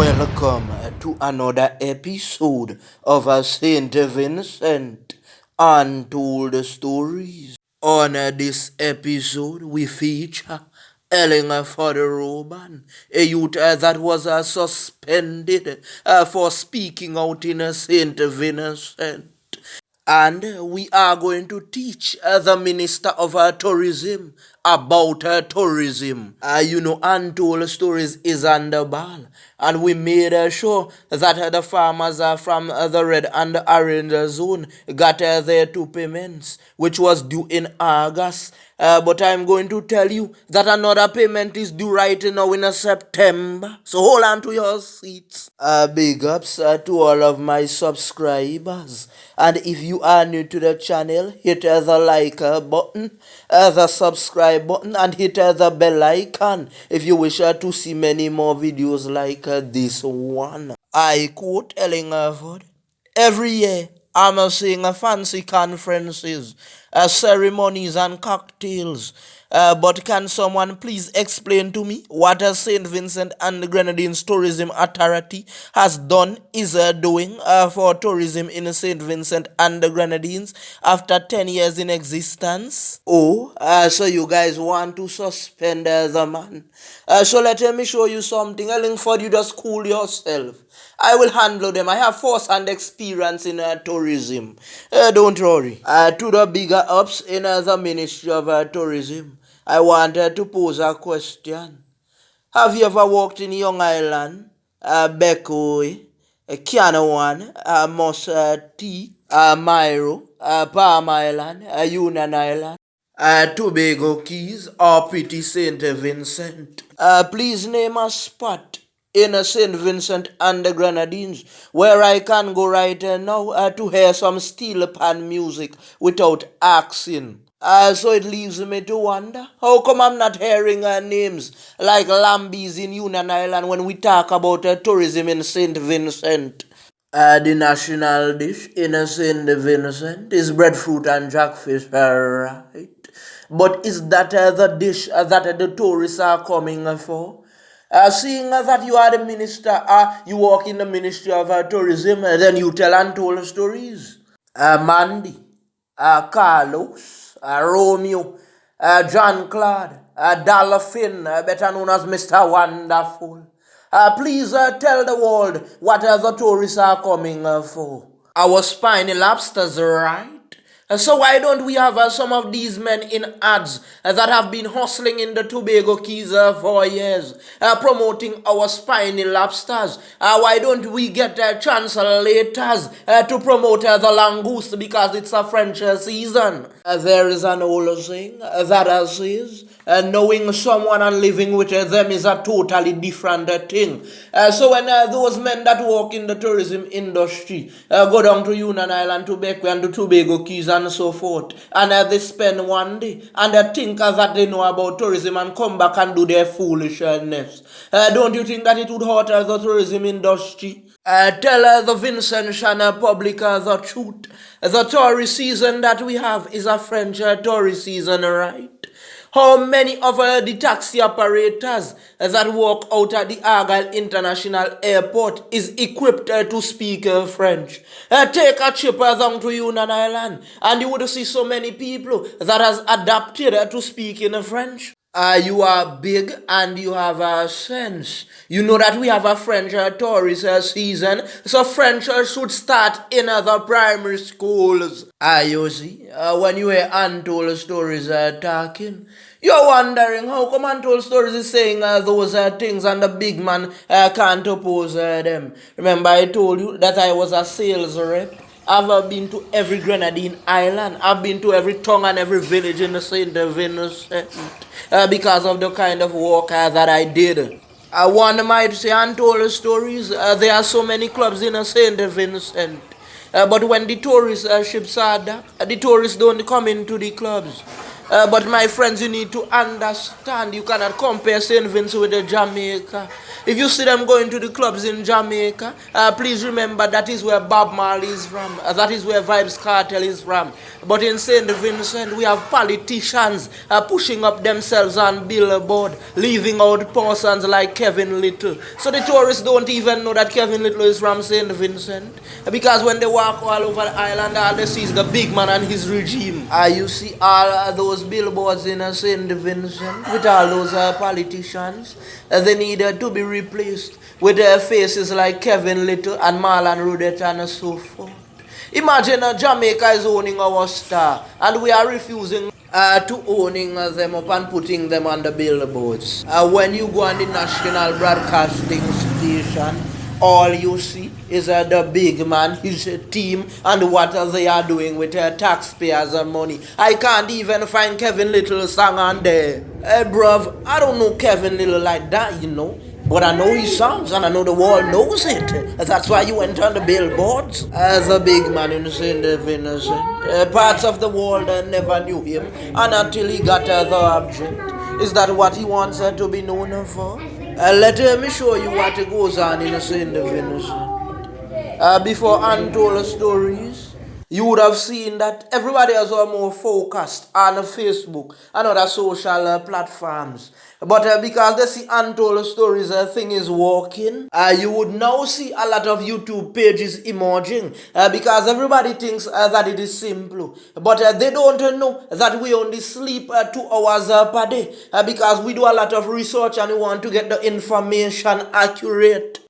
Welcome to another episode of St Vincent Untold Stories. On this episode, we feature Ellen for the Roban, a youth that was suspended for speaking out in St Vincent. And we are going to teach the Minister of Tourism about tourism. Untold Stories is on the ball. And we made sure that the farmers from the red and the orange zone got their two payments, which was due in August. But I'm going to tell you that another payment is due right now in September. So hold on to your seats. Big ups to all of my subscribers. And if you are new to the channel, hit the like button, the subscribe button, and hit the bell icon if you wish to see many more videos like this one. I quote Ellingford, every year I'm seeing fancy conferences, ceremonies and cocktails. But can someone please explain to me what St. Vincent and the Grenadines Tourism Authority has done, is doing for tourism in St. Vincent and the Grenadines after 10 years in existence? Oh, so you guys want to suspend the man? So let me show you something. Ellingford, you just cool yourself. I will handle them. I have first-hand experience in tourism. Don't worry. To the bigger ups in the Ministry of Tourism, I wanted to pose a question. Have you ever walked in Young Island, Bekoe, Canawan, Moss T, Myro, Palm Island, Union Island, Tobago Keys, or Pretty St. Vincent? Please name a spot in St. Vincent and the Grenadines where I can go right now to hear some steel pan music without asking. So it leaves me to wonder, how come I'm not hearing names like Lambies in Union Island when we talk about tourism in St. Vincent? The national dish in St. Vincent is breadfruit and jackfish, right? But is that the dish that the tourists are coming for? Seeing that you are the minister, you work in the Ministry of Tourism, then you tell untold stories. Mandy, Carlos, Romeo, John Claude, Dolphin, better known as Mr. Wonderful. Please tell the world what the tourists are coming for. Our spiny lobsters, right? So why don't we have some of these men in ads that have been hustling in the Tobago Keys for years, promoting our spiny lobsters? Why don't we get translators to promote the langoust because it's a French season? There is an old saying that says, knowing someone and living with them is a totally different thing. So when those men that work in the tourism industry go down to Union Island, to Bequia and to Tobago Keys and so forth, and they spend one day and they think that they know about tourism and come back and do their foolishness, don't you think that it would hurt the tourism industry? Tell the Vincentian public the truth. The tourist season that we have is a French tourist season, right? How many of the taxi operators that work out at the Argyle International Airport is equipped to speak French? Take a trip down to Union Island and you would see so many people that has adapted to speak in French. You are big and you have a sense. You know that we have a French tourist season, so French should start in the primary schools. You see, when you hear untold stories talking, you're wondering how come untold stories is saying those things and the big man can't oppose them. Remember I told you that I was a sales rep. I've been to every Grenadine island. I've been to every town and every village in the St. Vincent because of the kind of work that I did. One might say untold stories. There are so many clubs in St. Vincent. But when the tourist ships are docked, the tourists don't come into the clubs. But my friends, you need to understand, you cannot compare St. Vincent with Jamaica. If you see them going to the clubs in Jamaica, please remember that is where Bob Marley is from. That is where Vibes Cartel is from. But in St. Vincent, we have politicians pushing up themselves on billboard, leaving out persons like Kevin Little. So the tourists don't even know that Kevin Little is from St. Vincent. Because when they walk all over the island, all they see is the big man and his regime. You see all those billboards in St. Vincent with all those politicians. They needed to be replaced with faces like Kevin Little and Marlon Rudett and so forth. Imagine Jamaica is owning our star and we are refusing to owning them up and putting them on the billboards. When you go on the national broadcasting station, all you see is the big man, his team, and what they are doing with taxpayers' money. I can't even find Kevin Little's song on there. Hey, bruv, I don't know Kevin Little like that, you know. But I know his songs and I know the world knows it. That's why you went on the billboards. As a big man in St. Vincent. Parts of the world never knew him. And until he got the object. Is that what he wants to be known for? Let me show you what goes on in St. Vincent. Before untold stories, you would have seen that everybody is more focused on Facebook and other social platforms. But because they see untold stories, thing is working, you would now see a lot of YouTube pages emerging because everybody thinks that it is simple. But they don't know that we only sleep 2 hours per day because we do a lot of research and we want to get the information accurate.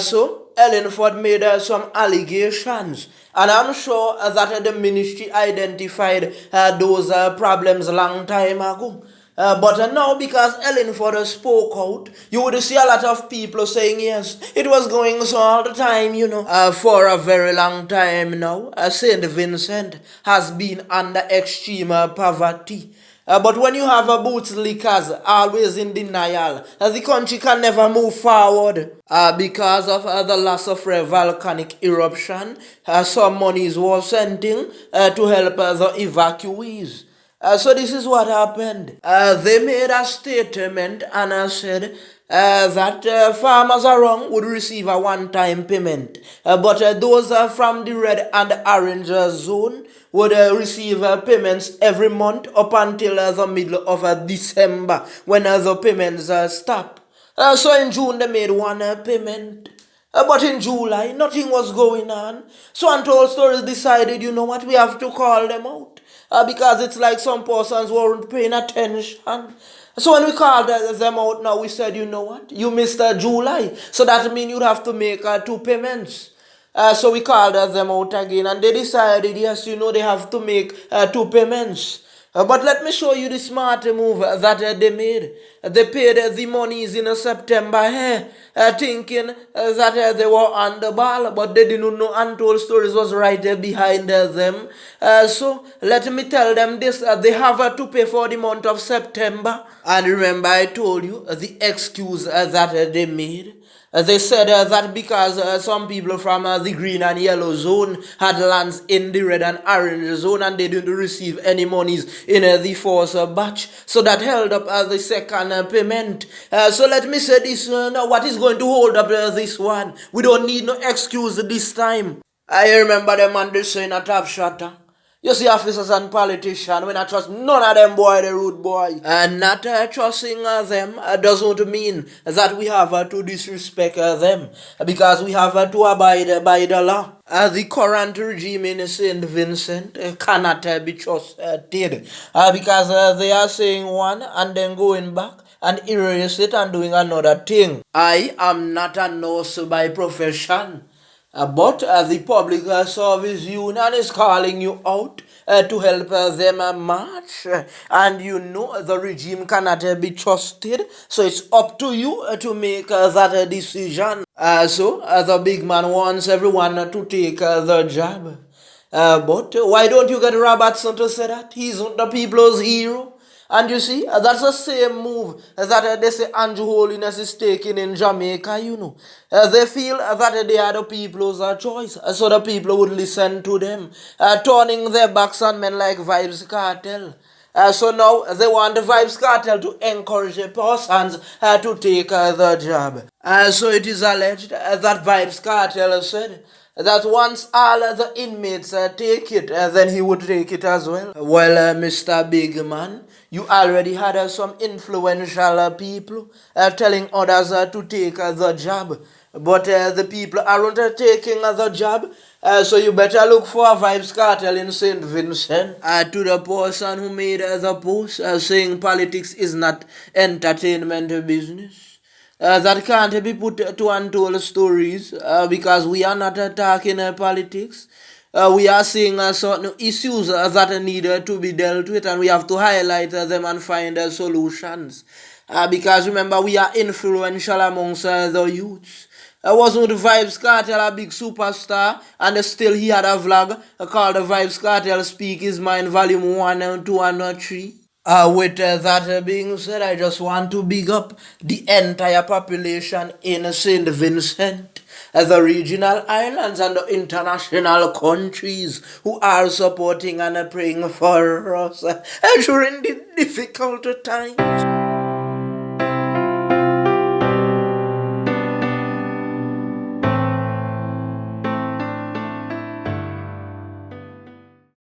So, Ellenford made some allegations, and I'm sure that the ministry identified those problems long time ago. But now, because Ellenford spoke out, you would see a lot of people saying, yes, it was going so all the time, you know. For a very long time now, St. Vincent has been under extreme poverty. But when you have bootlickers always in denial, the country can never move forward because of the loss of volcanic eruption. Some monies were sent in to help the evacuees. So this is what happened. They made a statement and said that farmers around would receive a one-time payment. But those from the red and orange zone would receive payments every month up until the middle of December when the payments stop. So in June they made one payment. But in July, nothing was going on. So Untold Stories decided, you know what, we have to call them out. Because it's like some persons weren't paying attention. So when we called them out now, we said, you know what, you missed July. So that means you'd have to make 2 payments. So we called them out again and they decided, yes, you know, they have to make 2 payments. But let me show you the smart move that they made. They paid the monies in September here, thinking that they were on the ball, but they didn't know Untold Stories was right behind them. So let me tell them this, they have to pay for the month of September. And remember I told you the excuse that they made. They said that because some people from the green and yellow zone had lands in the red and orange zone and they didn't receive any monies in the first batch. So that held up the second payment. So let me say this now, what is going to hold up this one? We don't need no excuse this time. I remember them on the saying a top shotter. You see officers and politicians, when I trust none of them boy, the rude boy. And not trusting them doesn't mean that we have to disrespect them. Because we have to abide by the law. The current regime in St. Vincent cannot be trusted. Because they are saying one and then going back and erase it and doing another thing. I am not a nurse by profession. But the Public Service Union is calling you out to help them march. And you know the regime cannot be trusted. So it's up to you to make that decision. So the big man wants everyone to take the job. But why don't you get Robertson to say that? He's not the people's hero. And you see, that's the same move that they say Andrew Holiness is taking in Jamaica, you know. They feel that they are the people's choice, so the people would listen to them, turning their backs on men like Vibes Cartel. So now they want the Vibes Cartel to encourage the persons to take the job. So it is alleged that Vibes Cartel said that once all the inmates take it, then he would take it as well. Well, Mr. Big Man, you already had some influential people telling others to take the job, but the people aren't taking the job. So you better look for a Vibes Cartel in St Vincent. To the person who made the post saying politics is not entertainment business. That can't be put to untold stories because we are not talking politics. We are seeing certain issues that need to be dealt with, and we have to highlight them and find solutions. Because remember, we are influential amongst the youths. Wasn't the Vibes Cartel a big superstar? And still he had a vlog called the Vibes Cartel Speak His Mind Volume 1 and 2 and 3. With that being said, I just want to big up the entire population in St. Vincent, the regional islands and the international countries who are supporting and praying for us during the difficult times.